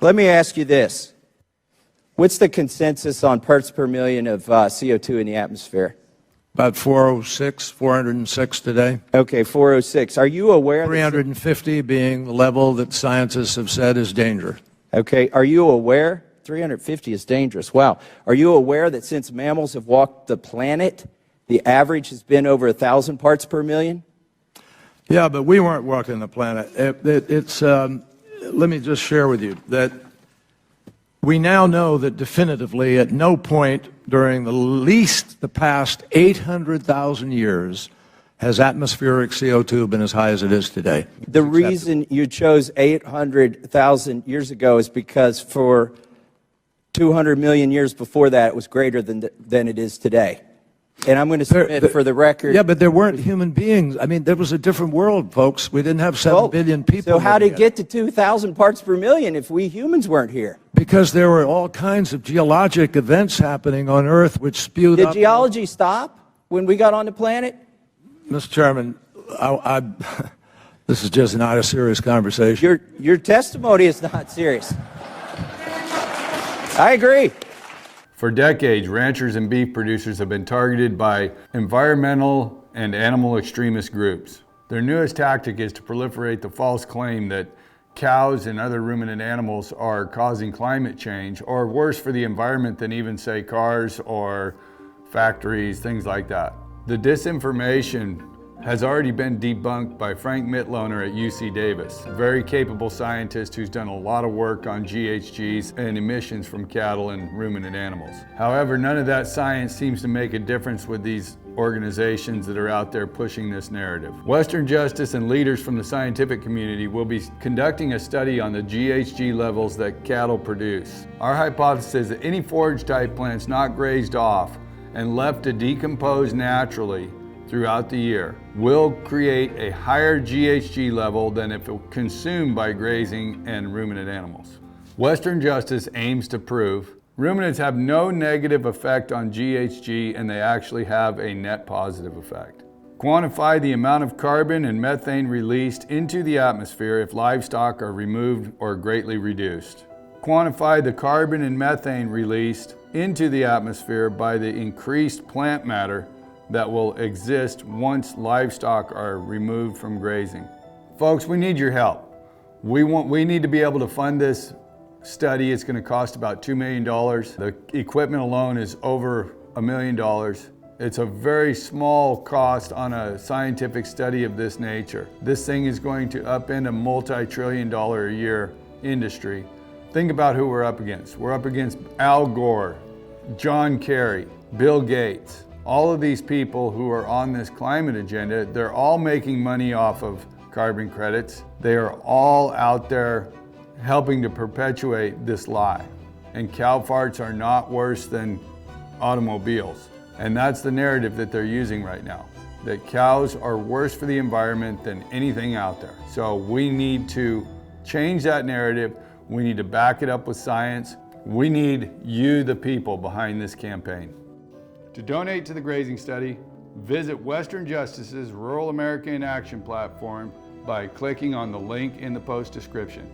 Let me ask you this. What's the consensus on parts per million of CO2 in the atmosphere? About 406 today. Okay, 406. Are you aware? 350 being the level that scientists have said is danger. Okay, are you aware? 350 is dangerous. Wow. Are you aware that since mammals have walked the planet, the average has been over 1,000 parts per million? Yeah, but we weren't walking the planet. Let me just share with you that we now know that definitively at no point during the past 800,000 years has atmospheric CO2 been as high as it is today. The reason you chose 800,000 years ago is because for 200 million years before that, it was greater than it is today. And I'm going to submit for the record. Yeah, but there weren't human beings. I mean, there was a different world, folks. We didn't have 7 billion people. So how did it get to 2,000 parts per million if we humans weren't here? Because there were all kinds of geologic events happening on Earth which spewed up. Did geology stop when we got on the planet? Mr. Chairman, this is just not a serious conversation. Your testimony is not serious. I agree. For decades, ranchers and beef producers have been targeted by environmental and animal extremist groups. Their newest tactic is to proliferate the false claim that cows and other ruminant animals are causing climate change, or worse for the environment than even, say, cars or factories, things like that. The disinformation has already been debunked by Frank Mitloehner at UC Davis, a very capable scientist who's done a lot of work on GHGs and emissions from cattle and ruminant animals. However, none of that science seems to make a difference with these organizations that are out there pushing this narrative. Western Justice and leaders from the scientific community will be conducting a study on the GHG levels that cattle produce. Our hypothesis is that any forage type plants not grazed off and left to decompose naturally throughout the year will create a higher GHG level than if consumed by grazing and ruminant animals. Western Justice aims to prove ruminants have no negative effect on GHG and they actually have a net positive effect. Quantify the amount of carbon and methane released into the atmosphere if livestock are removed or greatly reduced. Quantify the carbon and methane released into the atmosphere by the increased plant matter that will exist once livestock are removed from grazing. Folks, we need your help. We need to be able to fund this study. It's going to cost about $2 million. The equipment alone is over $1 million. It's a very small cost on a scientific study of this nature. This thing is going to upend a multi-trillion-dollar a year industry. Think about who we're up against. We're up against Al Gore, John Kerry, Bill Gates. All of these people who are on this climate agenda, they're all making money off of carbon credits. They are all out there helping to perpetuate this lie. And cow farts are not worse than automobiles. And that's the narrative that they're using right now, that cows are worse for the environment than anything out there. So we need to change that narrative. We need to back it up with science. We need you, the people, behind this campaign. To donate to the grazing study, visit Western Justice's Rural America in Action platform by clicking on the link in the post description.